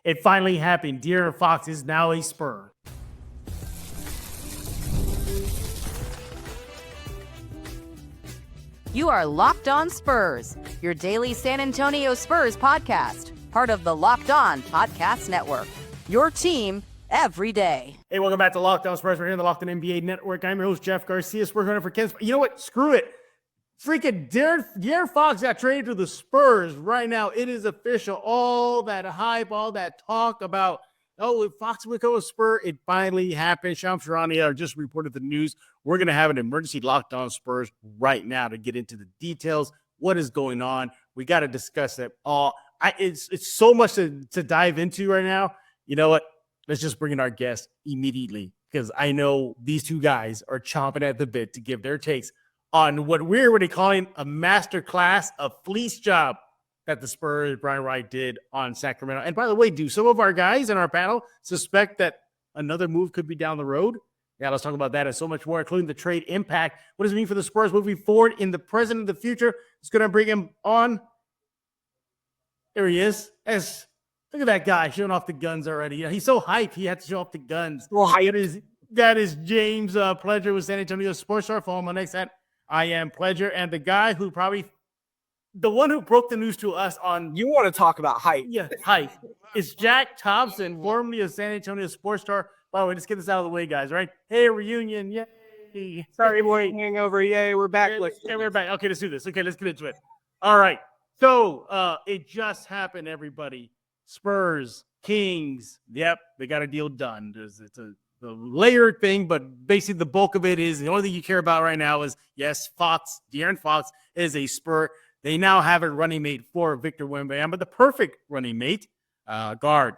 It finally happened. De'Aaron Fox is now a Spur. You are Locked On Spurs, your daily San Antonio Spurs podcast, part of the Locked On Podcast Network. Your team every day. Hey, welcome back to Locked On Spurs. We're here on the Locked On NBA Network. I'm your host, Jeff Garcia. Spurs runner for Ken. You know what? Screw it. Freaking De'Aaron Fox got traded to the Spurs right now. It is official. All that hype, all that talk about, if Fox would go to Spur, it finally happened. Shams Charania just reported the news. We're going to have an emergency Locked On Spurs right now to get into the details. What is going on? We got to discuss it all. It's so much to dive into right now. You know what? Let's just bring in our guest immediately, because I know these two guys are chomping at the bit to give their takes on what we're already calling a masterclass, a fleece job that the Spurs, Brian Wright, did on Sacramento. And by the way, do some of our guys in our panel suspect that another move could be down the road? Yeah, let's talk about that and so much more, including the trade impact. What does it mean for the Spurs moving forward in the present and the future? It's going to bring him on. There he is. Look at that guy showing off the guns already. You know, he's so hyped, he had to show off the guns. Well, that is James Pledger with San Antonio Spurs. Follow him on X at I Am Pledger. And the guy who the one who broke the news to us on... You want to talk about hype. Yeah, hype. It's Jack Thompson, formerly of San Antonio Sports Star. By the way, let's get this out of the way, guys, right? Hey, reunion. Yay. Sorry, boy. Hangover. Yay, we're back. Yeah, we're back. Okay, let's do this. Okay, let's get into it. All right. So it just happened, everybody. Spurs, Kings. Yep, they got a deal done. It's a layered thing, but basically the bulk of it is the only thing you care about right now is, yes, De'Aaron Fox is a Spur. They now have a running mate for Victor Wembanyama, but the perfect running mate,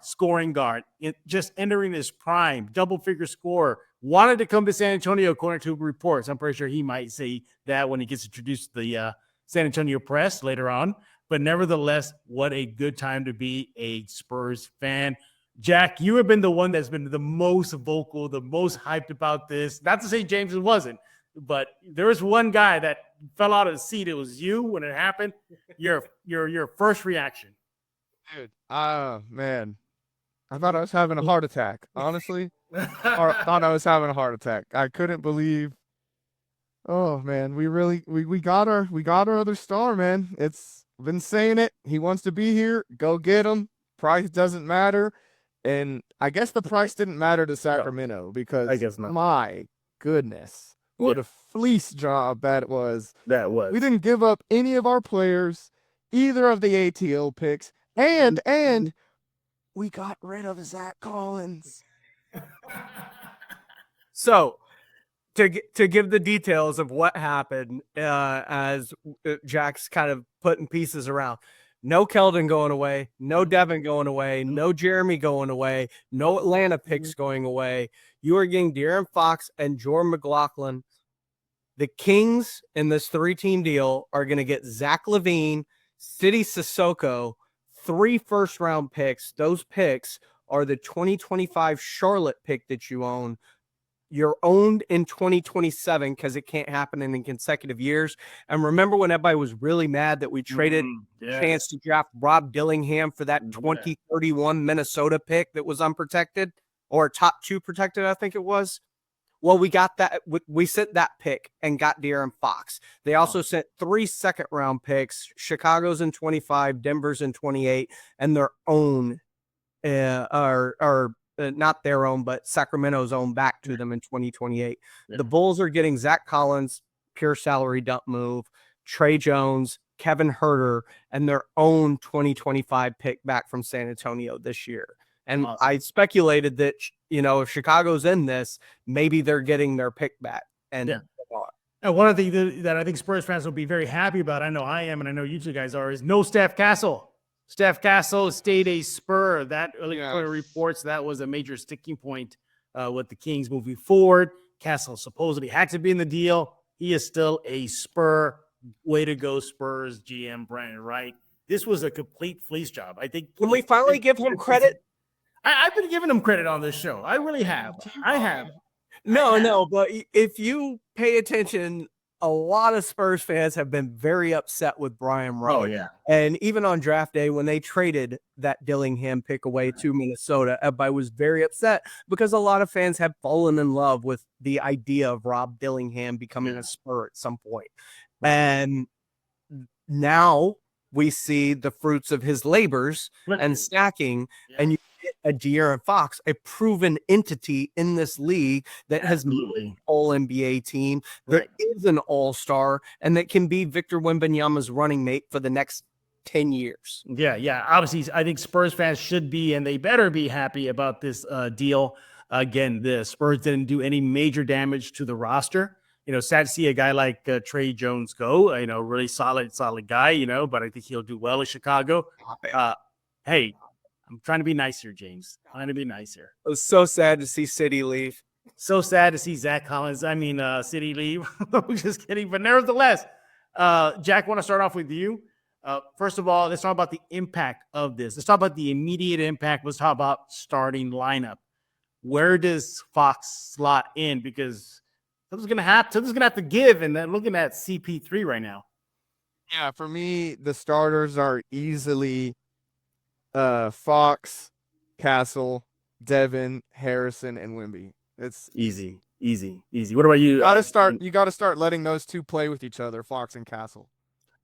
scoring guard, just entering his prime, double-figure scorer, wanted to come to San Antonio, according to reports. I'm pretty sure he might say that when he gets introduced to the San Antonio press later on. But nevertheless, what a good time to be a Spurs fan. Jack, you have been the one that's been the most vocal, the most hyped about this. Not to say James wasn't, but there was one guy that fell out of the seat. It was you when it happened. Your first reaction. Dude, man, I thought I was having a heart attack. Honestly, thought I was having a heart attack. I couldn't believe. Oh man, we got our other star, man. It's been saying it. He wants to be here. Go get him. Price doesn't matter. And I guess the price didn't matter to Sacramento because I guess not. My goodness, what a fleece job that was. That was. We didn't give up any of our players, either of the ATO picks, and we got rid of Zach Collins. So, to give the details of what happened, as Jack's kind of putting pieces around. No Keldon going away, no Devin going away, no Jeremy going away, no Atlanta picks going away. You are getting De'Aaron Fox and Jordan McLaughlin. The Kings in this 3-team deal are going to get Zach LaVine, Sidi Sissoko, 3 first-round picks. Those picks are the 2025 Charlotte pick that you own. You're owned in 2027 because it can't happen in consecutive years. And remember when everybody was really mad that we traded chance to draft Rob Dillingham for that 2031 Minnesota pick that was unprotected, or top 2 protected, I think it was. Well, we got that. We sent that pick and got De'Aaron Fox. They also sent 3 second-round picks. Chicago's in 25, Denver's in 28, and their own are not their own, but Sacramento's own back to them in 2028. Yeah. The Bulls are getting Zach Collins, pure salary dump move, Trey Jones, Kevin Huerter, and their own 2025 pick back from San Antonio this year. And awesome. I speculated that, if Chicago's in this, maybe they're getting their pick back. And And one of the things that I think Spurs fans will be very happy about, I know I am, and I know you two guys are, is no Steph Castle. Steph Castle stayed a Spur. That early reports that was a major sticking point with the Kings moving forward. Castle supposedly had to be in the deal. He is still a Spur. Way to go, Spurs GM Brian Wright. This was a complete fleece job. I think. Can we finally give him credit? I've been giving him credit on this show. I really have. I have. No, but if you pay attention a lot of Spurs fans have been very upset with Brian Wright. Oh yeah. And even on draft day, when they traded that Dillingham pick away to Minnesota, everybody was very upset because a lot of fans have fallen in love with the idea of Rob Dillingham becoming a Spur at some point. And now we see the fruits of his labors and stacking, and you get a De'Aaron Fox, a proven entity in this league that has made an all-NBA team, that is an all-star, and that can be Victor Wembanyama's running mate for the next 10 years. Yeah. Obviously, I think Spurs fans should be, and they better be happy about this deal. Again, the Spurs didn't do any major damage to the roster. Sad to see a guy like Trey Jones go, really solid guy, but I think he'll do well in Chicago. Hey, I'm trying to be nice here, James. Trying to be nice here. It was so sad to see City leave. So sad to see Zach Collins. City leave. I'm just kidding. But nevertheless, Jack, I want to start off with you. First of all, let's talk about the impact of this. Let's talk about the immediate impact. Let's talk about starting lineup. Where does Fox slot in? Because something's gonna have to give, and then looking at CP3 right now. Yeah, for me, the starters are easily Fox, Castle, Devin, Harrison, and Wemby. It's easy. What about you? You gotta start letting those two play with each other, Fox and Castle.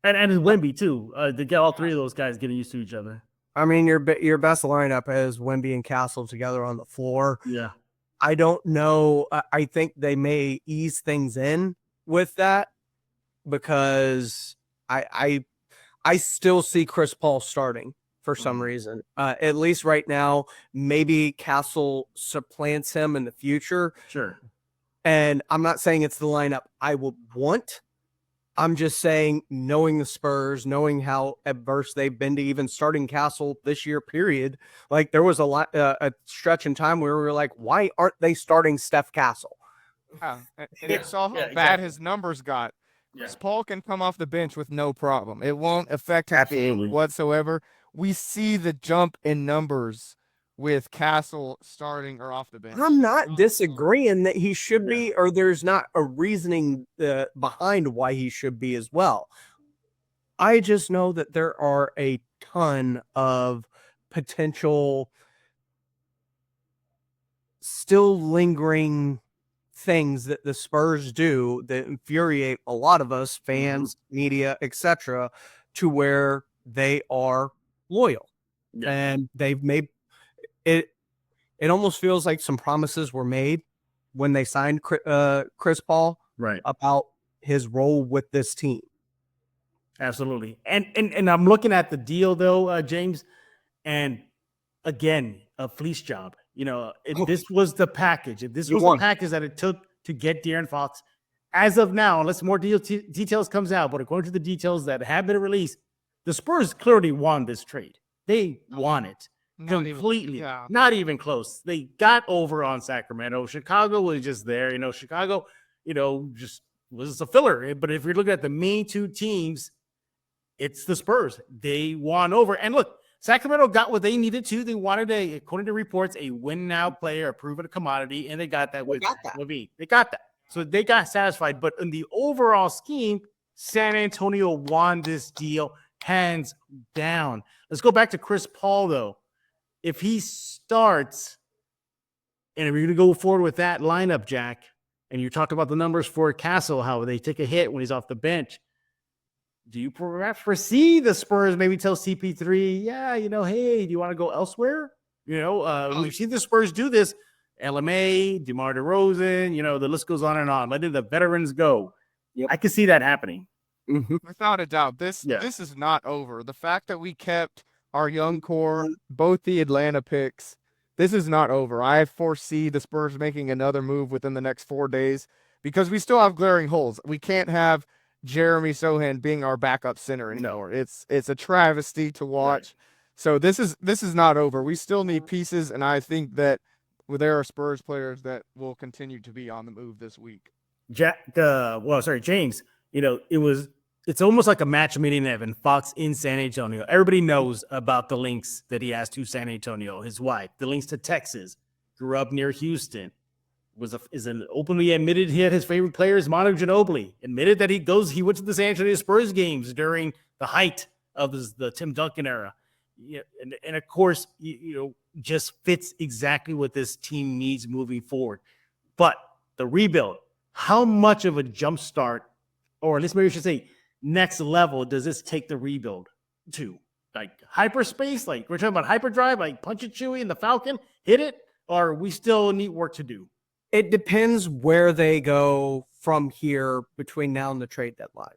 And Wemby too. To get all three of those guys getting used to each other. I mean, your best lineup is Wemby and Castle together on the floor. Yeah. I don't know. I think they may ease things in with that because I still see Chris Paul starting for some reason. At least right now, maybe Castle supplants him in the future. Sure. And I'm not saying it's the lineup I would want. I'm just saying, knowing the Spurs, knowing how adverse they've been to even starting Castle this year, period. Like there was a stretch in time where we were like, why aren't they starting Steph Castle? Yeah, and you saw how bad his numbers got. Chris Paul can come off the bench with no problem. It won't affect him whatsoever. We see the jump in numbers with Castle starting or off the bench. I'm not disagreeing that he should be, or there's not a reasoning behind why he should be as well. I just know that there are a ton of potential still lingering things that the Spurs do that infuriate a lot of us, fans, media, etc., to where they are loyal. Yeah. And they've made it almost feels like some promises were made when they signed Chris Paul about his role with this team. Absolutely. And I'm looking at the deal though, James, and again, a fleece job. This was the package. If this was the package that it took to get De'Aaron Fox, as of now, unless more details comes out, but according to the details that have been released, the Spurs clearly won this trade. They won it. Completely. Not even close. They got over on Sacramento. Chicago was just there. Chicago, just was a filler. But if you're looking at the main two teams, it's the Spurs. They won over. And look, Sacramento got what they needed to. They wanted according to reports, a win now player, a proven commodity, and they got that with Levine. They got that. So they got satisfied. But in the overall scheme, San Antonio won this deal hands down. Let's go back to Chris Paul, though. If he starts, and if you're going to go forward with that lineup, Jack, and you talked about the numbers for Castle, how they take a hit when he's off the bench, do you perhaps foresee the Spurs maybe tell CP3, hey, do you want to go elsewhere? We've seen the Spurs do this. LMA, DeMar DeRozan, the list goes on and on. Letting the veterans go. Yep. I can see that happening. Mm-hmm. Without a doubt, this is not over. The fact that we kept our young core, both the Atlanta picks, this is not over. I foresee the Spurs making another move within the next 4 days because we still have glaring holes. We can't have Jeremy Sohan being our backup center anymore. No. It's a travesty to watch. Right. So this is not over. We still need pieces, and I think that there are Spurs players that will continue to be on the move this week. James, it's almost like a match made in heaven. Fox in San Antonio. Everybody knows about the links that he has to San Antonio, his wife, the links to Texas, grew up near Houston. is an openly admitted he had his favorite player is Manu Ginobili. Admitted that he went to the San Antonio Spurs games during the height of the Tim Duncan era. Yeah, and of course, just fits exactly what this team needs moving forward. But the rebuild, how much of a jump start, or at least maybe I should say next level, does this take the rebuild to? Like hyperspace, like we're talking about hyperdrive, like Punch It Chewy and the Falcon, hit it, or we still need work to do? It depends where they go from here between now and the trade deadline,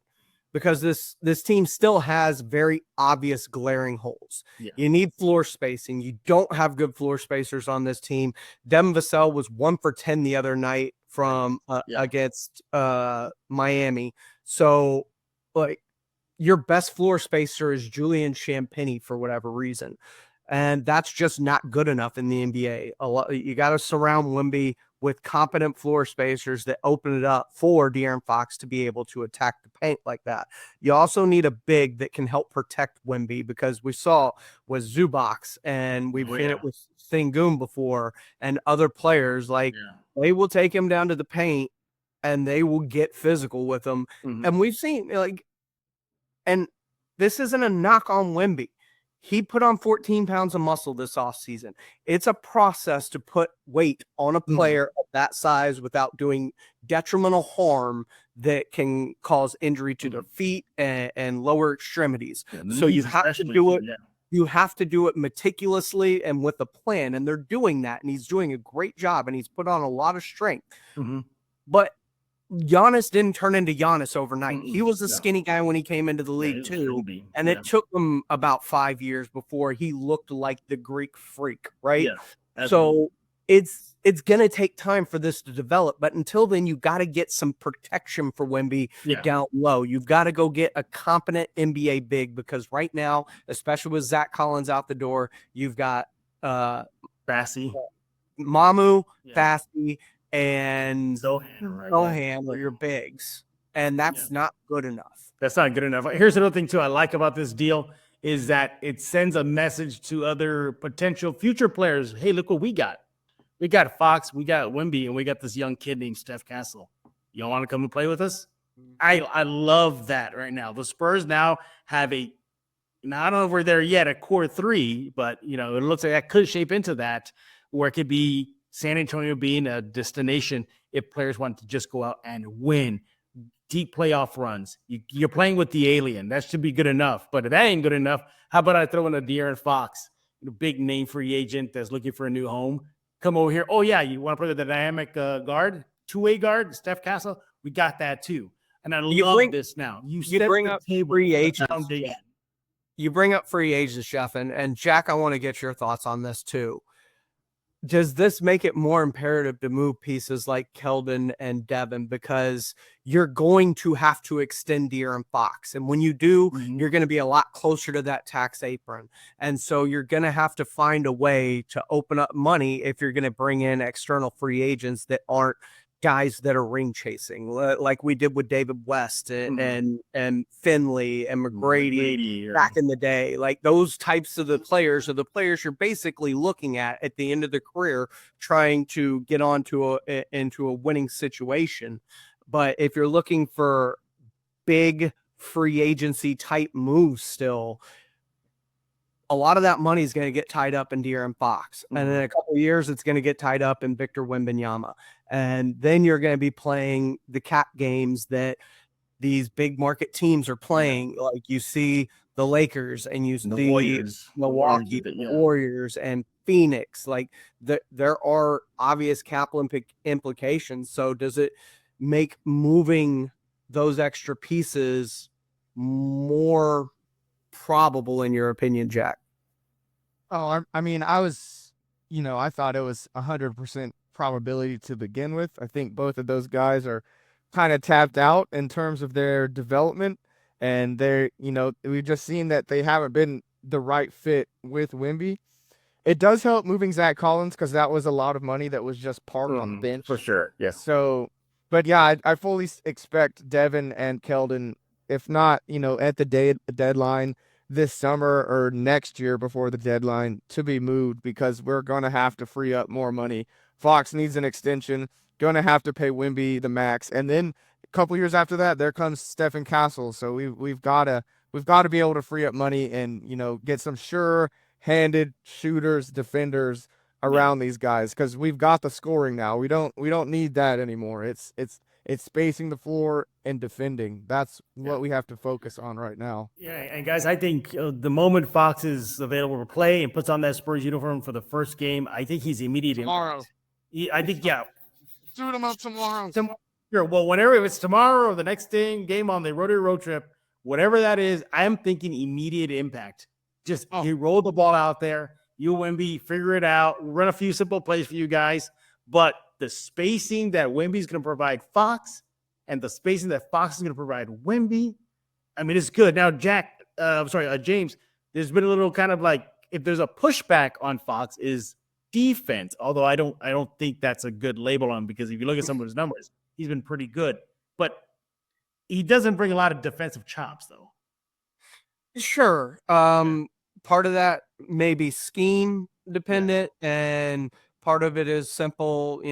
because this team still has very obvious glaring holes. Yeah. You need floor spacing. You don't have good floor spacers on this team. Devin Vassell was 1 for 10 the other night from against Miami. So like, your best floor spacer is Julian Champagnie for whatever reason. And that's just not good enough in the NBA. You got to surround Wemby with competent floor spacers that open it up for De'Aaron Fox to be able to attack the paint like that. You also need a big that can help protect Wemby, because we saw with Zubac and we've seen it with Sengun before and other players. Like they will take him down to the paint and they will get physical with him. Mm-hmm. And we've seen and this isn't a knock on Wemby. He put on 14 pounds of muscle this offseason. It's a process to put weight on a player of that size without doing detrimental harm that can cause injury to their feet and lower extremities. So you have to do it. You have to do it meticulously and with a plan. And they're doing that. And he's doing a great job. And he's put on a lot of strength. Mm-hmm. But Giannis didn't turn into Giannis overnight. He was a skinny guy when he came into the league too. And it took him about 5 years before he looked like the Greek freak, right? Yeah, so it's going to take time for this to develop. But until then, you got to get some protection for Wemby down low. You've got to go get a competent NBA big, because right now, especially with Zach Collins out the door, you've got Fassi, Mamu, Fassi, and Zohan are your bigs, and that's not good enough. That's not good enough. Here's another thing too I like about this deal is that it sends a message to other potential future players. Hey, look what we got. We got Fox, we got Wemby, and we got this young kid named Steph Castle. You don't want to come and play with us? I love that right now. The Spurs now have I don't know if we're there yet, a core three, but it looks like that could shape into that, where it could be San Antonio being a destination if players want to just go out and win deep playoff runs. You're playing with the alien. That should be good enough. But if that ain't good enough, how about I throw in a De'Aaron Fox, big name free agent that's looking for a new home? Come over here. Oh, yeah, you want to play the dynamic guard, two-way guard, Steph Castle? We got that too. And I love this now. You bring up free agents. You bring up free agents, Jeff, and Jack, I want to get your thoughts on this too. Does this make it more imperative to move pieces like Keldon and Devin, because you're going to have to extend De'Aaron Fox? And when you do, you're going to be a lot closer to that tax apron. And so you're going to have to find a way to open up money if you're going to bring in external free agents that aren't guys that are ring chasing, like we did with David West and Finley and McGrady back in the day. Like those types of the players are the players you're basically looking at the end of the career, trying to get into a winning situation. But if you're looking for big free agency type moves still, a lot of that money is going to get tied up in De'Aaron Fox. And in a couple of years, it's going to get tied up in Victor Wembanyama. And then you're going to be playing the cap games that these big market teams are playing. Like you see the Lakers and you see the Milwaukee Warriors and Phoenix. Like there are obvious cap implications. So does it make moving those extra pieces more probable in your opinion, Jack? Oh, I mean, I thought it was 100% probability to begin with. I think both of those guys are kind of tapped out in terms of their development, and we've just seen that they haven't been the right fit with Wemby. It does help moving Zach Collins, because that was a lot of money that was just parked on the bench. For sure, yes. So, but yeah, I fully expect Devin and Keldon, if not, at the deadline, this summer or next year before the deadline to be moved, because we're going to have to free up more money. Fox needs an extension, going to have to pay Wemby the max. And then a couple years after that, there comes Stephen Castle. So we've got to be able to free up money and, get some sure-handed shooters, defenders around these guys, because we've got the scoring now. We don't need that anymore. It's spacing the floor and defending. That's what we have to focus on right now. Yeah, and guys, I think the moment Fox is available to play and puts on that Spurs uniform for the first game, I think he's immediate. Tomorrow. I think, yeah. Shoot him up tomorrow. Sure. Well, whenever, if it's tomorrow or the next game on the road trip, whatever that is, I'm thinking immediate impact. Just you roll the ball out there, you Wemby, figure it out, run a few simple plays for you guys, but the spacing that Wemby's going to provide Fox and the spacing that Fox is going to provide Wemby, I mean, it's good. Now, James, there's been a little kind of like, if there's a pushback on Fox is defense, although I don't think that's a good label on him, because if you look at some of his numbers, he's been pretty good, but he doesn't bring a lot of defensive chops, though. Sure. Part of that may be scheme dependent, and part of it is simple,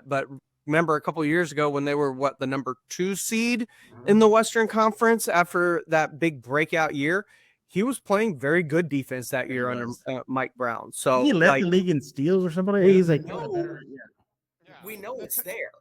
but remember a couple of years ago when they were the number 2 seed in the Western Conference after that big breakout year, he was playing very good defense that year under Mike Brown. So he led the league in steals or something. He's like, we know it's there.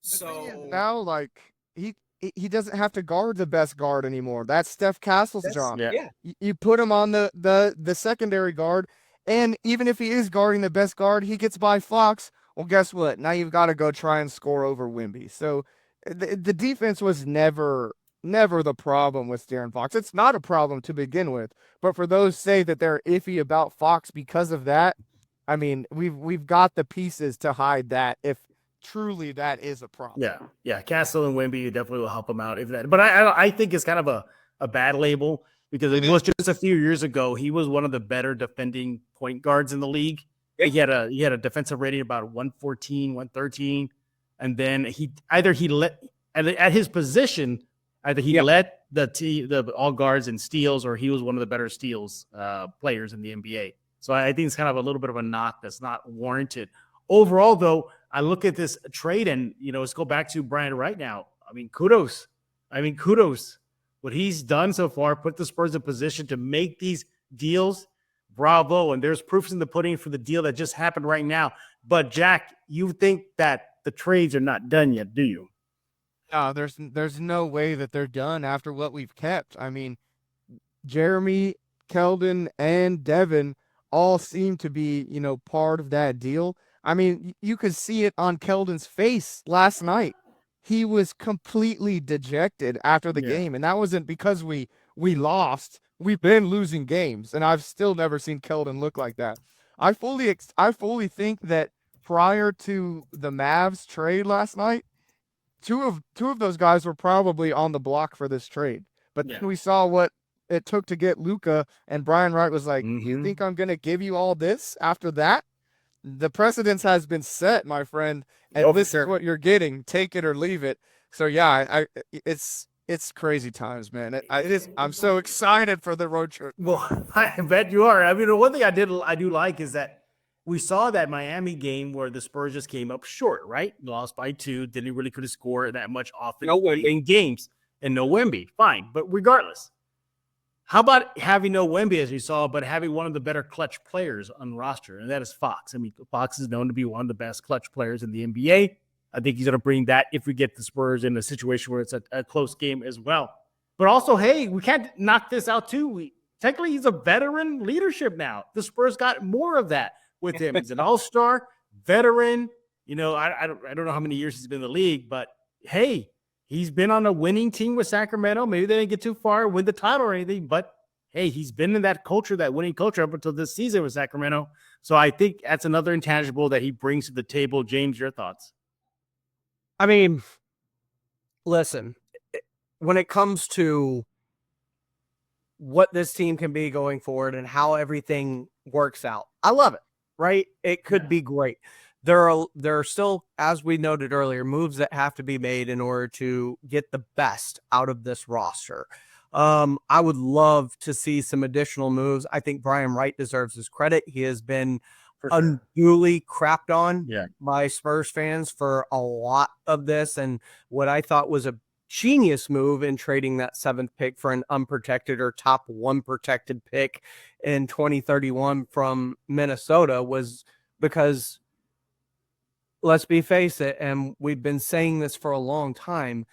So now, he doesn't have to guard the best guard anymore. That's Steph Castle's job. Yeah. You put him on the secondary guard, and even if he is guarding the best guard, he gets by Fox. Well, guess what? Now you've got to go try and score over Wemby. So the defense was never the problem with De'Aaron Fox. It's not a problem to begin with. But for those say that they're iffy about Fox because of that, I mean, we've got the pieces to hide that if truly that is a problem. Yeah. Castle and Wemby definitely will help him out if that. But I think it's kind of a bad label, because it was just a few years ago he was one of the better defending point guards in the league. He had a defensive rating about 114, 113, and then he let at his position either he let the all guards in steals, or he was one of the better steals players in the NBA. So I think it's kind of a little bit of a knock that's not warranted. Overall, though, I look at this trade and, let's go back to Brian right now. I mean, kudos. What he's done so far, put the Spurs in position to make these deals. Bravo. And there's proofs in the pudding for the deal that just happened right now. But, Jack, you think that the trades are not done yet, do you? No, there's no way that they're done after what we've kept. I mean, Jeremy, Keldon, and Devin all seem to be, part of that deal. I mean, you could see it on Keldon's face last night. He was completely dejected after the game, and that wasn't because we lost. We've been losing games, and I've still never seen Keldon look like that. I fully think that prior to the Mavs trade last night, two of those guys were probably on the block for this trade. But then we saw what it took to get Luka, and Brian Wright was like, "You think I'm going to give you all this after that?" The precedence has been set, my friend, and this is what you're getting. Take it or leave it. So yeah, it's crazy times, man. It is. I'm so excited for the road trip. Well, I bet you are. I mean, the one thing I do like is that we saw that Miami game where the Spurs just came up short, right? Lost by 2, didn't really could have scored that much offense in games, and no Wemby. Fine, but regardless, how about having no Wemby, as you saw, but having one of the better clutch players on the roster, and that is Fox. I mean, Fox is known to be one of the best clutch players in the NBA. I think he's going to bring that if we get the Spurs in a situation where it's a close game as well. But also, hey, we can't knock this out too. Technically, he's a veteran leadership now. The Spurs got more of that with him. He's an all-star, veteran. I don't know how many years he's been in the league, but hey, he's been on a winning team with Sacramento. Maybe they didn't get too far, win the title or anything, but hey, he's been in that culture, that winning culture up until this season with Sacramento. So I think that's another intangible that he brings to the table. James, your thoughts? I mean, listen, when it comes to what this team can be going forward and how everything works out, I love it, right? It could be great. There are still, as we noted earlier, moves that have to be made in order to get the best out of this roster. I would love to see some additional moves. I think Brian Wright deserves his credit. He has been unduly crapped on by Spurs fans for a lot of this. And what I thought was a genius move in trading that 7th pick for an unprotected or top 1 protected pick in 2031 from Minnesota was because, let's be face it, and we've been saying this for a long time,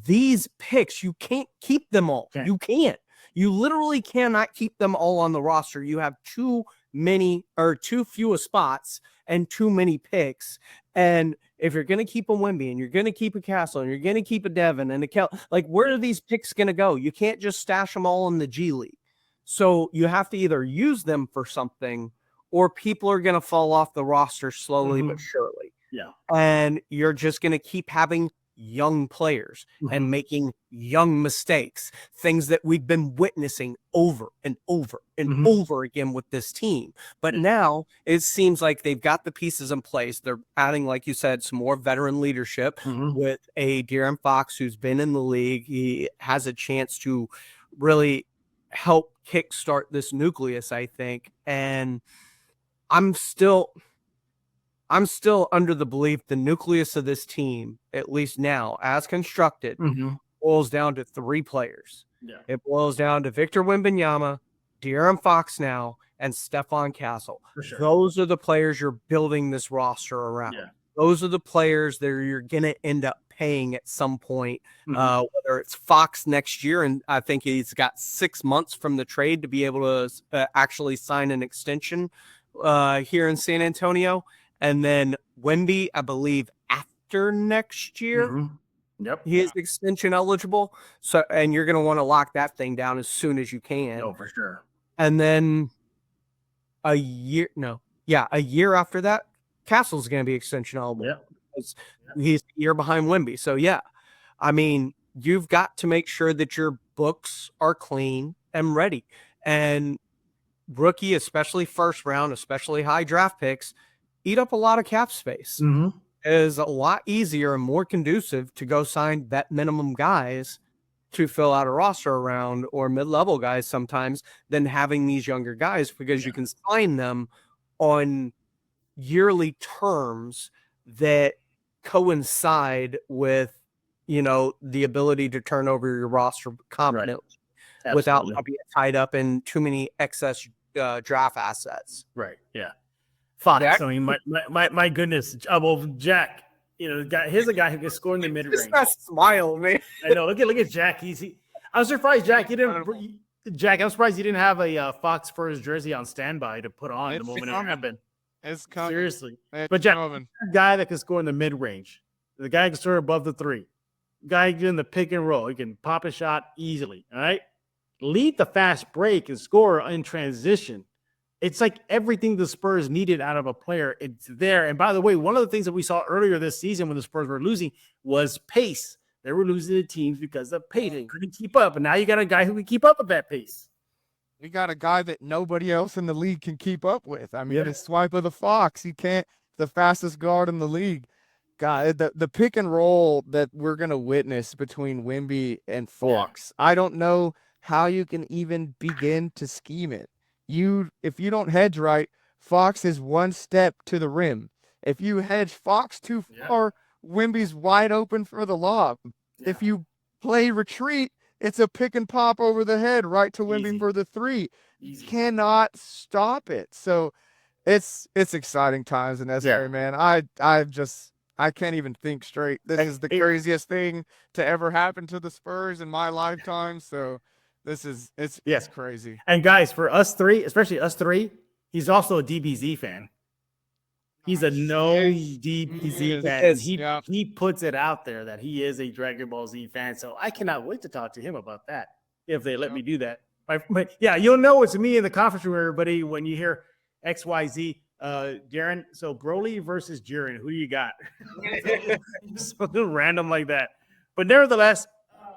these picks, you can't keep them all. You can't. You literally cannot keep them all on the roster. You have too few spots and too many picks. And if you're going to keep a Wemby and you're going to keep a Castle and you're going to keep a Devin and a Kel, like, where are these picks going to go? You can't just stash them all in the G League. So you have to either use them for something or people are going to fall off the roster slowly but surely. Yeah. And you're just going to keep having young players and making young mistakes, things that we've been witnessing over and over and over again with this team. But now it seems like they've got the pieces in place. They're adding, like you said, some more veteran leadership with a De'Aaron Fox who's been in the league. He has a chance to really help kickstart this nucleus, I think. And I'm still under the belief the nucleus of this team, at least now, as constructed, boils down to 3 players. Yeah. It boils down to Victor Wembanyama, De'Aaron Fox now, and Stephon Castle. For sure. Those are the players you're building this roster around. Yeah. Those are the players that you're going to end up paying at some point, whether it's Fox next year, and I think he's got 6 months from the trade to be able to actually sign an extension here in San Antonio. And then Wemby, I believe, after next year, he is extension eligible. So, and you're going to want to lock that thing down as soon as you can. Oh, for sure. And then a year after that, Castle's going to be extension eligible. Yeah. He's a year behind Wemby. So, yeah, I mean, you've got to make sure that your books are clean and ready. And rookie, especially first round, especially high draft picks, eat up a lot of cap space. It is a lot easier and more conducive to go sign vet minimum guys to fill out a roster around, or mid-level guys sometimes, than having these younger guys, because you can sign them on yearly terms that coincide with, the ability to turn over your roster competently without being tied up in too many excess draft assets. Right. Yeah. Fox. I mean, my goodness. Well, Jack, here's a guy who can score in the mid range. Just that smile, man. I know. Look at Jack. I'm surprised, Jack. I'm surprised you didn't have a Fox Spurs jersey on standby to put on the moment it happened. It's coming. Seriously. But Jack, a guy that can score in the mid range, the guy can score above the 3, guy in the pick and roll, he can pop a shot easily. All right, lead the fast break and score in transition. It's like everything the Spurs needed out of a player. It's there. And by the way, one of the things that we saw earlier this season when the Spurs were losing was pace. They were losing to teams because of pace. They couldn't keep up. And now you got a guy who can keep up with that pace. We got a guy that nobody else in the league can keep up with. I mean, the swipe of the Fox, he can't, the fastest guard in the league. God, the pick and roll that we're going to witness between Wemby and Fox, I don't know how you can even begin to scheme it. If you don't hedge right, Fox is 1 step to the rim. If you hedge Fox too far, Wemby's wide open for the lob. If you play retreat, it's a pick and pop over the head right to Wemby for the 3. You cannot stop it. So it's exciting times in SRA, man. I can't even think straight. This is the craziest thing to ever happen to the Spurs in my lifetime. So it's crazy. And guys, for us 3, especially us 3, he's also a DBZ fan. He's a DBZ fan. He puts it out there that he is a Dragon Ball Z fan. So I cannot wait to talk to him about that if they let me do that. But you'll know it's me in the conference room, everybody, when you hear XYZ. Darren, so Broly versus Jiren, who you got? Something random like that. But nevertheless,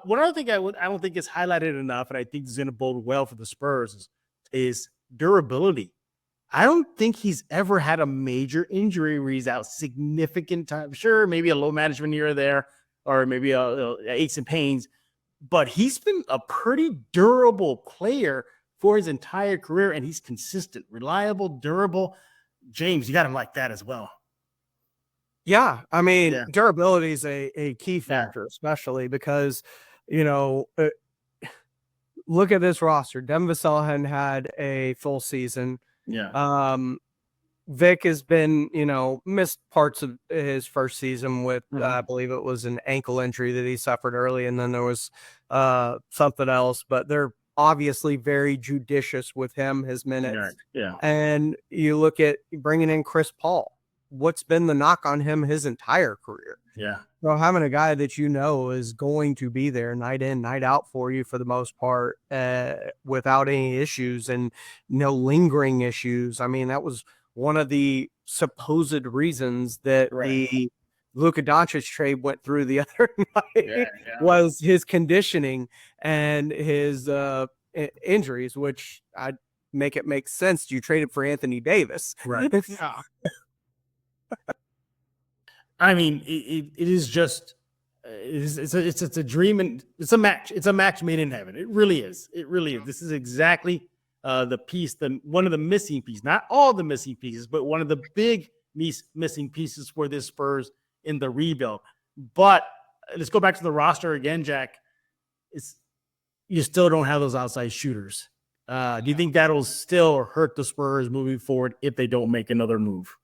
one other thing I don't think is highlighted enough, and I think is going to bode well for the Spurs, is durability. I don't think he's ever had a major injury where he's out significant time. Sure, maybe a low management here or there, or maybe aches and pains. but he's been a pretty durable player for his entire career, and he's consistent, reliable, durable. James, you got him like that as well. Yeah, I mean, Yeah. durability is a key factor, especially because, look at this roster. Devin Vassell hadn't had a full season. Yeah. Vic has been, missed parts of his first season with, I believe it was an ankle injury that he suffered early, and then there was something else. But they're obviously very judicious with him, his minutes. Yeah. And you look at bringing in Chris Paul. What's been the knock on him his entire career? Yeah. So having a guy that is going to be there night in, night out for you for the most part, without any issues and no lingering issues. I mean, that was one of the supposed reasons that the Luka Doncic trade went through the other night was his conditioning and his injuries, which I'd make sense. You traded for Anthony Davis. Right. Yeah. I mean, it is just it's a dream, and it's a match. It's a match made in heaven. It really is. It really is. This is exactly the piece, one of the missing pieces, not all the missing pieces, but one of the big missing pieces for this Spurs in the rebuild. But let's go back to the roster again, Jack. You still don't have those outside shooters. Do you think that'll still hurt the Spurs moving forward if they don't make another move?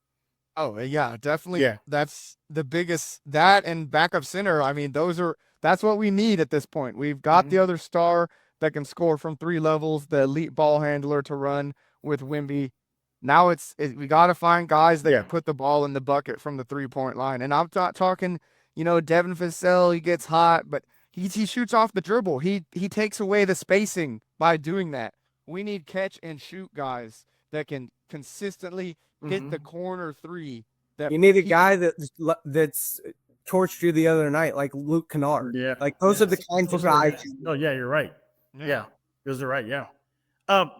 Oh, yeah, definitely. Yeah. That's the biggest, that and backup center. I mean, that's what we need at this point. We've got the other star that can score from 3 levels, the elite ball handler to run with Wemby. Now we got to find guys that can put the ball in the bucket from the 3-point line. And I'm not talking, Devin Vassell, he gets hot, but he shoots off the dribble. He takes away the spacing by doing that. We need catch and shoot guys that can consistently hit the corner 3. You need a guy that's torched you the other night, like Luke Kennard. Yeah. Like those are the kinds of guys. Oh, yeah, you're right. Yeah. Those are right. Yeah. I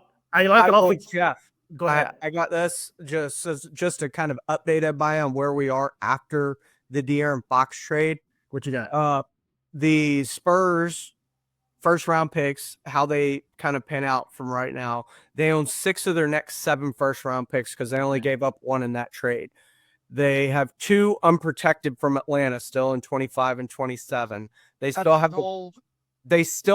like Jeff. Go ahead. I got this just to kind of update everybody on where we are after the De'Aaron Fox trade. What you got? The Spurs first round picks, how they kind of pan out from right now. They own 6 of their next 7 first round picks because they only gave up 1 in that trade. They have 2 unprotected from Atlanta still in 25 and 27. They still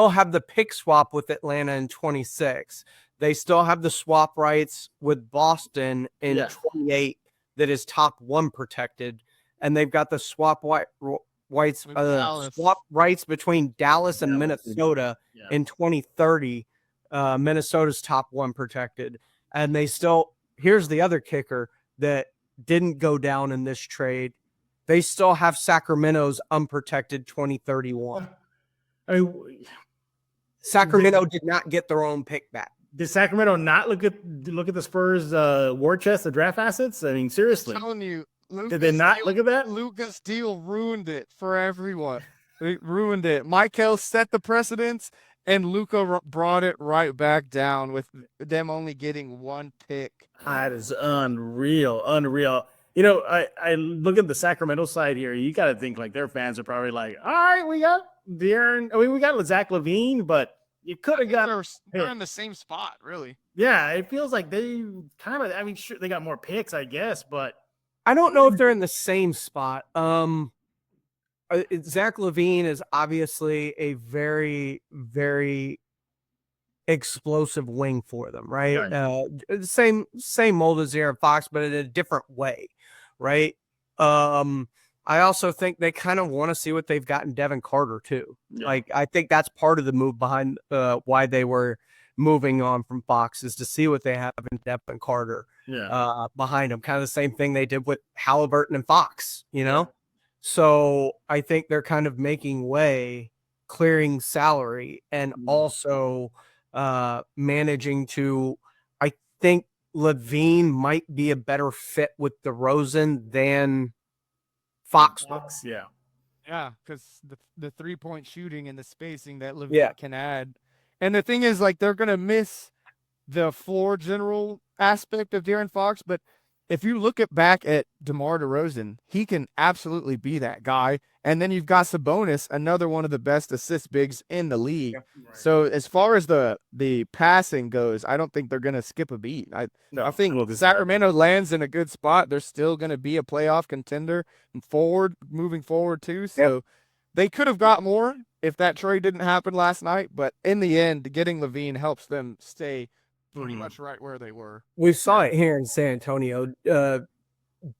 have the pick swap with Atlanta in 26. They still have the swap rights with Boston in 28 that is top 1 protected. And they've got the swap rights between Dallas and Minnesota in 2030. Minnesota's top 1 protected. And here's the other kicker that didn't go down in this trade. They still have Sacramento's unprotected 2031. I mean, Sacramento did not get their own pick back. Did Sacramento not look at the Spurs war chest, the draft assets? I mean, seriously. I'm telling you, did they not look at that? Luka's deal ruined it for everyone. It ruined it. Michael set the precedence, and Luka brought it right back down with them only getting 1 pick. That is unreal. I look at the Sacramento side here. You got to think like their fans are probably like, all right, we got De'Aaron. I mean, we got Zach LaVine, but you could have got. They're in the same spot, really. Yeah, it feels like they kind of. I mean, sure, they got more picks, I guess, but I don't know if they're in the same spot. Zach LaVine is obviously a very, very explosive wing for them, right? Same mold as De'Aaron Fox, but in a different way, right? I also think they kind of want to see what they've got in Devin Carter too. Yeah. Like I think that's part of the move behind why they were moving on from Fox is to see what they have in Devin Carter behind them. Kind of the same thing they did with Halliburton and Fox, So I think they're kind of making way, clearing salary, and also managing to. I think LaVine might be a better fit with DeRozan than Fox. Yeah, because the 3-point shooting and the spacing that LaVine can add. And the thing is, like, they're gonna miss the floor general aspect of De'Aaron Fox, but if you look back at DeMar DeRozan, he can absolutely be that guy. And then you've got Sabonis, another one of the best assist bigs in the league. So as far as the passing goes, I don't think they're going to skip a beat. I think Sacramento lands in a good spot. They're still going to be a playoff contender moving forward too. So they could have got more if that trade didn't happen last night. But in the end, getting Levine helps them stay pretty much right where they were. We saw it here in San Antonio.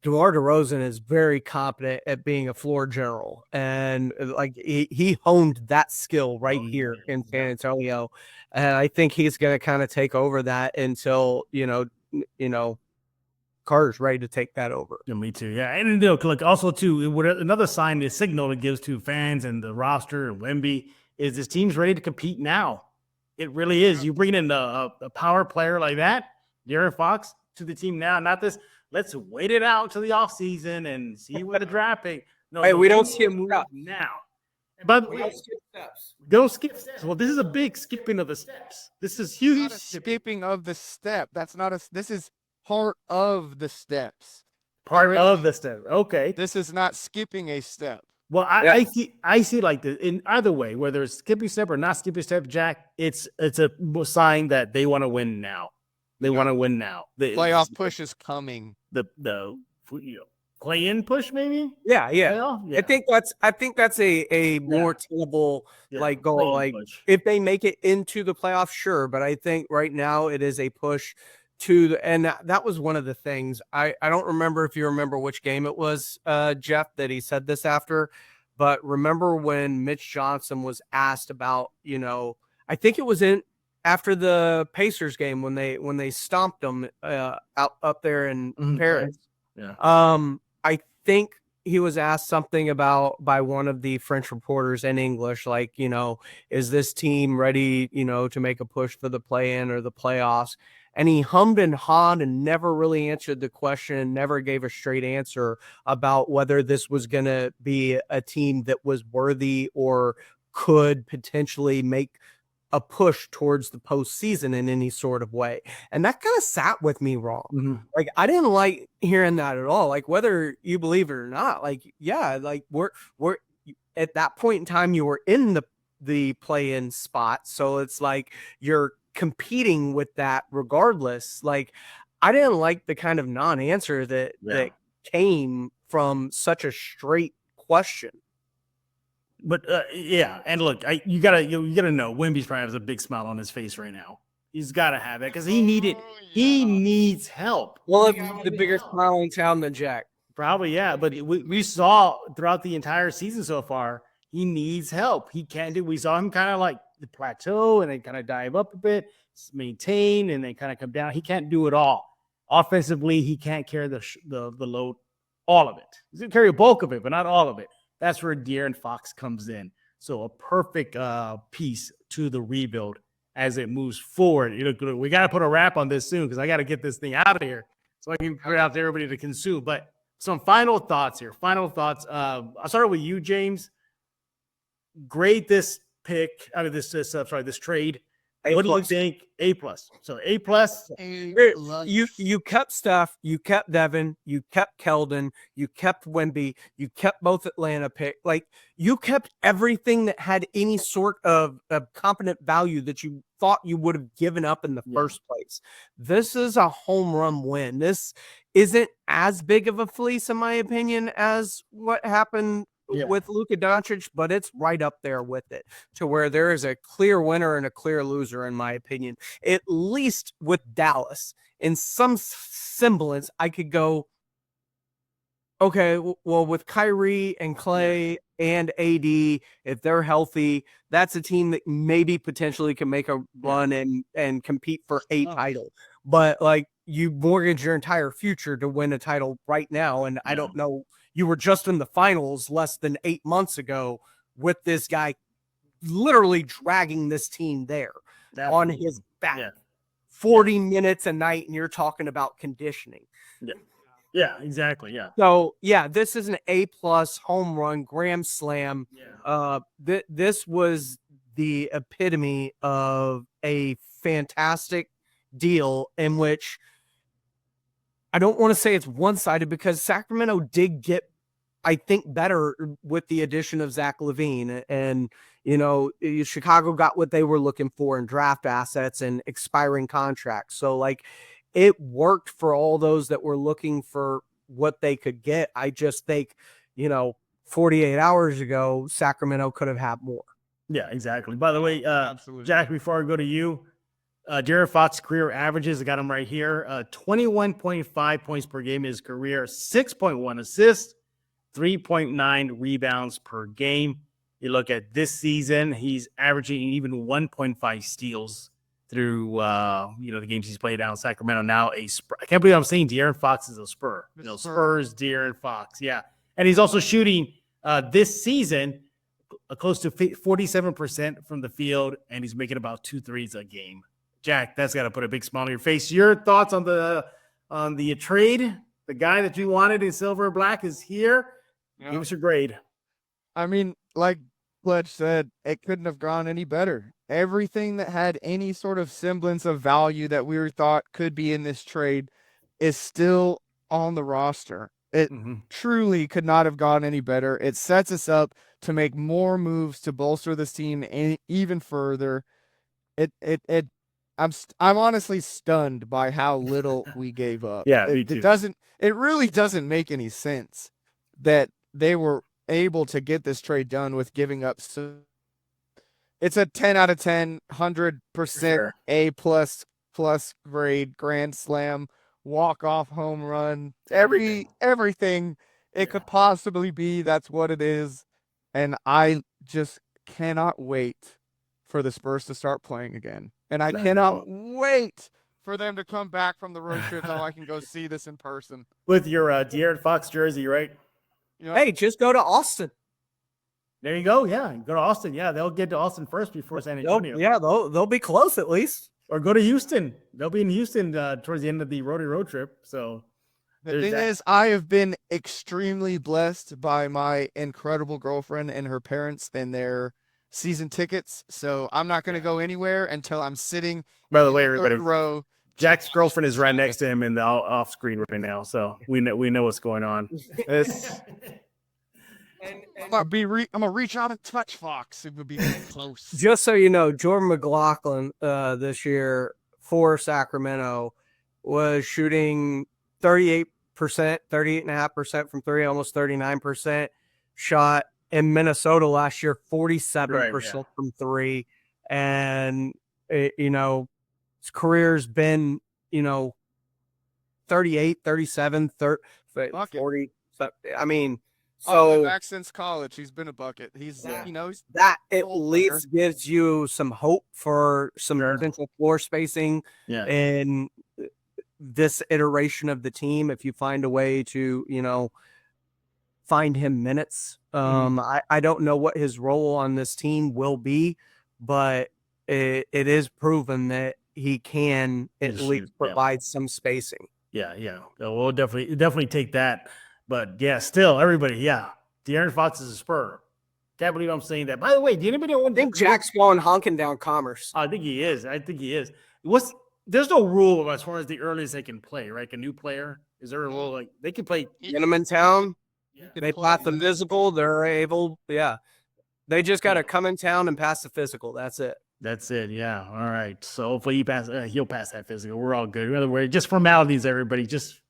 DeMar DeRozan is very competent at being a floor general, and like he honed that skill right here in San Antonio, and I think he's going to kind of take over that until Carter's ready to take that over. Yeah, me too. Yeah, and look, also too, another sign, the signal it gives to fans and the roster and Wemby is this team's ready to compete now. It really is. You bring in a power player like that, De'Aaron Fox, to the team now, not this. Let's wait it out to the offseason and see what the draft pick. No, hey, we don't see him now. By the way, don't skip steps. Well, this is a big skipping of the steps. This is huge. Not a skipping of the step. That's not this is part of the steps. Part of the step. Okay. This is not skipping a step. Well, I see like this in either way, whether it's skipping step or not skipping step, Jack, it's a sign that they want to win now. They want to win now. The playoff push is coming. The play-in push, maybe. Yeah. Yeah. I think that's a more tenable goal. Like push. If they make it into the playoffs, sure. But I think right now it is a push and that was one of the things. I don't remember if you remember which game it was, Jeff, that he said this after. But remember when Mitch Johnson was asked about, I think it was after the Pacers game when they stomped them up there in Paris. Yeah. I think he was asked something by one of the French reporters in English, like, is this team ready, to make a push for the play-in or the playoffs? And he hummed and hawed and never really answered the question, never gave a straight answer about whether this was going to be a team that was worthy or could potentially make a push towards the postseason in any sort of way. And that kind of sat with me wrong. Mm-hmm. Like, I didn't like hearing that at all. Like, whether you believe it or not, like, yeah, like we're at that point in time, you were in the play-in spot. So it's like you're competing with that regardless. Like, I didn't like the kind of non-answer that came from such a straight question. But and look, you gotta know Wemby's probably has a big smile on his face right now. He's gotta have it because he needs help. Well, the bigger smile in town than Jack. Probably, yeah. But we saw throughout the entire season so far, he needs help. He can't do. We saw him kind of like the plateau and then kind of dive up a bit, maintain, and then kind of come down. He can't do it all. Offensively, he can't carry the load, all of it. He's gonna carry a bulk of it, but not all of it. That's where De'Aaron Fox comes in. So a perfect piece to the rebuild as it moves forward. We got to put a wrap on this soon because I got to get this thing out of here so I can put it out to everybody to consume. But some final thoughts here. I'll start with you, James. Grade this pick. This trade. What do you think? A+. So A+. You kept Steph, you kept Devin, you kept Keldon, you kept Wemby, you kept both Atlanta pick. Like, you kept everything that had any sort of competent value that you thought you would have given up in the first place. This is a home run win. This isn't as big of a fleece, in my opinion, as what happened with Luka Doncic, but it's right up there with it to where there is a clear winner and a clear loser, in my opinion. At least with Dallas, in some semblance, I could go, okay, well, with Kyrie and Clay and AD, if they're healthy, that's a team that maybe potentially can make a run and compete for a title. But like, you mortgage your entire future to win a title right now, and I don't know. You were just in the finals less than 8 months ago with this guy literally dragging this team there on his back. 40 minutes a night, and you're talking about conditioning. Yeah, exactly. Yeah. So, this is an A+ home run, grand slam. This was the epitome of a fantastic deal in which I don't want to say it's one-sided because Sacramento did get, I think, better with the addition of Zach LaVine. And, Chicago got what they were looking for in draft assets and expiring contracts. So, it worked for all those that were looking for what they could get. I just think, 48 hours ago, Sacramento could have had more. Yeah, exactly. By the way, Absolutely. Jack, before I go to you, De'Aaron Fox career averages, I got him right here. 21.5 points per game in his career, 6.1 assists, 3.9 rebounds per game. You look at this season, he's averaging even 1.5 steals through the games he's played down in Sacramento. Now I can't believe I'm saying De'Aaron Fox is a Spur. Spurs, De'Aaron Fox. Yeah. And he's also shooting this season close to 47% from the field, and he's making about 2 threes a game. Jack, that's got to put a big smile on your face. Your thoughts on the trade? The guy that you wanted in silver and black is here. Yeah. Give us your grade. I mean, like Pledge said, it couldn't have gone any better. Everything that had any sort of semblance of value that we thought could be in this trade is still on the roster. It truly could not have gone any better. It sets us up to make more moves to bolster this team even further. I'm honestly stunned by how little we gave up. Yeah, me too. It really doesn't make any sense that they were able to get this trade done with giving up. So it's a 10 out of 10, 100% Sure. A plus grade, grand slam, walk-off home run, everything it could possibly be. That's what it is. And I just cannot wait for the Spurs to start playing again. And I cannot wait for them to come back from the road trip so I can go see this in person. With your De'Aaron Fox jersey, right? Hey, just go to Austin. There you go. Yeah, go to Austin. Yeah, they'll get to Austin first before San Antonio. They'll be close at least. Or go to Houston. They'll be in Houston towards the end of the road trip. So the thing is, I have been extremely blessed by my incredible girlfriend and her parents and their season tickets. So I'm not going to go anywhere until I'm sitting by the way, in the everybody, third row. Jack's girlfriend is right next to him in the off screen right now. So we know what's going on. I'm gonna reach out and touch Fox. It would be close. Just so you know, Jordan McLaughlin this year for Sacramento was shooting 38%, 38.5% from three, almost 39%. Shot in Minnesota last year, 47% from three. And, his career's been, 38, 37, 30, 40. I mean, so back since college, he's been a bucket. He's that at least gives you some hope for some potential floor spacing in this iteration of the team. If you find a way to, find him minutes. I don't know what his role on this team will be, but it is proven that he can at least provide some spacing. Yeah. We'll definitely take that. But yeah, still everybody, De'Aaron Fox is a Spur. Can't believe I'm saying that. By the way, do anybody think Jack's going honking down Commerce? I think he is. There's no rule as far as the earliest they can play, right? A new player, is there a rule like they can play? Get them in town. They pass the physical. They're able. Yeah, they just got to come in town and pass the physical. That's it. That's it. Yeah. All right. So hopefully he'll pass that physical. We're all good. In other words, just formalities, everybody. Just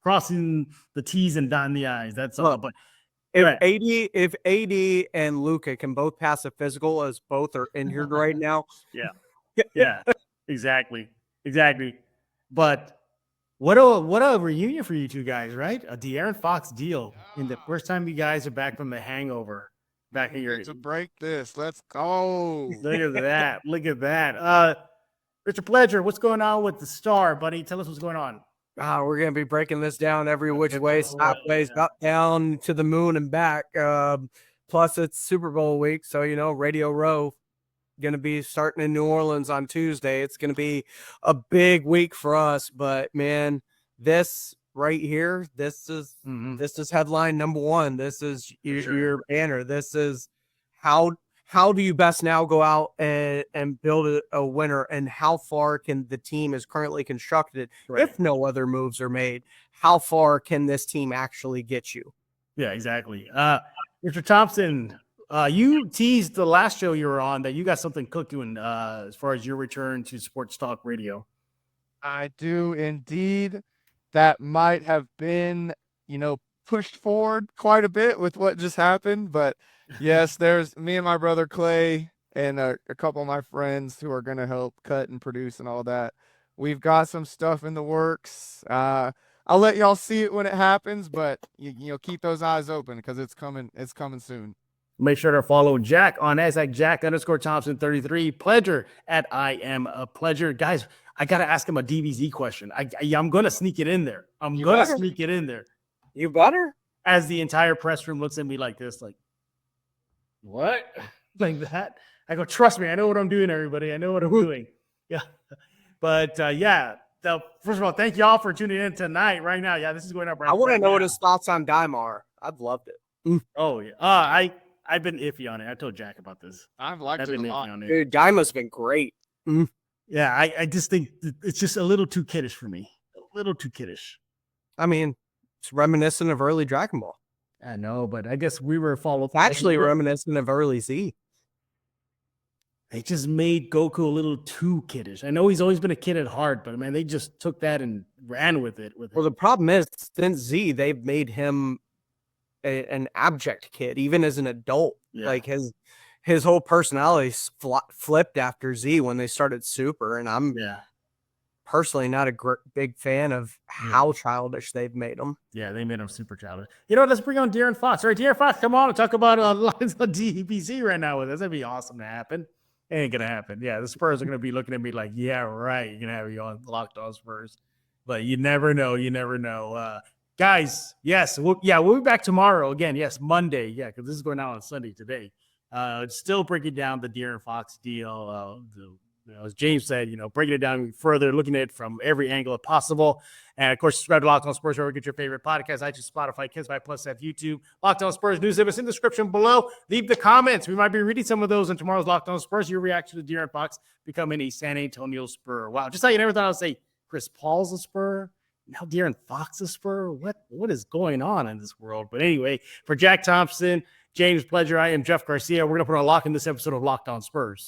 crossing the T's and dotting the I's. That's all. But if AD and Luka can both pass a physical, as both are injured right now. Yeah. Exactly. But what a reunion for you two guys, right? A De'Aaron Fox deal in the first time you guys are back from the hangover. Back in your to break this. Let's go. Look at that. Richard Pledger, what's going on with the Star, buddy? Tell us what's going on. We're going to be breaking this down every which way, sideways, up, down, to the moon and back. Plus, it's Super Bowl week, so, Radio Row going to be starting in New Orleans on Tuesday. It's going to be a big week for us, but, man, this right here, this is headline number one. This is your banner. This is how how do you best now go out and build a winner, and how far can the team is currently constructed if no other moves are made? How far can this team actually get you? Yeah, exactly. Mr. Thompson, you teased the last show you were on that you got something cooking as far as your return to Sports Talk Radio. I do indeed. That might have been, pushed forward quite a bit with what just happened. But yes, there's me and my brother Clay and a couple of my friends who are going to help cut and produce and all that. We've got some stuff in the works. I'll let y'all see it when it happens, but keep those eyes open because it's coming. It's coming soon. Make sure to follow Jack on @Jack_Thompson33. Pleasure at I am a pleasure. Guys, I got to ask him a DBZ question. I'm going to sneak it in there. Sneak it in there. You better. As the entire press room looks at me like this, like, what? Like that? I go, trust me, I know what I'm doing, everybody. I know what I'm doing. Yeah. But yeah. So, first of all, thank y'all for tuning in tonight. Right now, yeah, this is going up right now. I want to know what his thoughts on Dime are. I've loved it. Oh yeah, I've been iffy on it. I told Jack about this. I've liked it a lot. Dude, Dime has been great. Yeah, I just think it's just a little too kiddish for me. A little too kiddish. I mean, it's reminiscent of early Dragon Ball. I know, but I guess we were actually reminiscent of early Z. They just made Goku a little too kiddish. I know he's always been a kid at heart, but man, they just took that and ran with it. Well, the problem is, since Z, they've made him an abject kid, even as an adult. Yeah. Like his whole personality flipped after Z when they started Super, and I'm personally not a big fan of how childish they've made him. Yeah, they made him super childish. You know what? Let's bring on De'Aaron Fox. All right, De'Aaron Fox, come on and talk about lines on DBC right now with us. That'd be awesome to happen. Ain't gonna happen. Yeah, the Spurs are gonna be looking at me like, yeah, right. You're gonna have you on Locked On Spurs, but you never know. You never know, guys. Yes, we'll be back tomorrow again. Yes, Monday. Yeah, because this is going out on Sunday today. Still breaking down the De'Aaron Fox deal. As James said, breaking it down further, looking at it from every angle possible. And of course, subscribe to Locked On Spurs wherever you get your favorite podcast, iTunes, Spotify, Kids by Plus F, YouTube. Locked On Spurs news in the description below. Leave the comments. We might be reading some of those in tomorrow's Locked On Spurs. Your reaction to De'Aaron Fox becoming a San Antonio Spur. Wow, just like you never thought I would say Chris Paul's a Spur. Now De'Aaron Fox a Spur. What is going on in this world? But anyway, for Jack Thompson, James Pleasure, I am Jeff Garcia. We're going to put a lock in this episode of Locked On Spurs.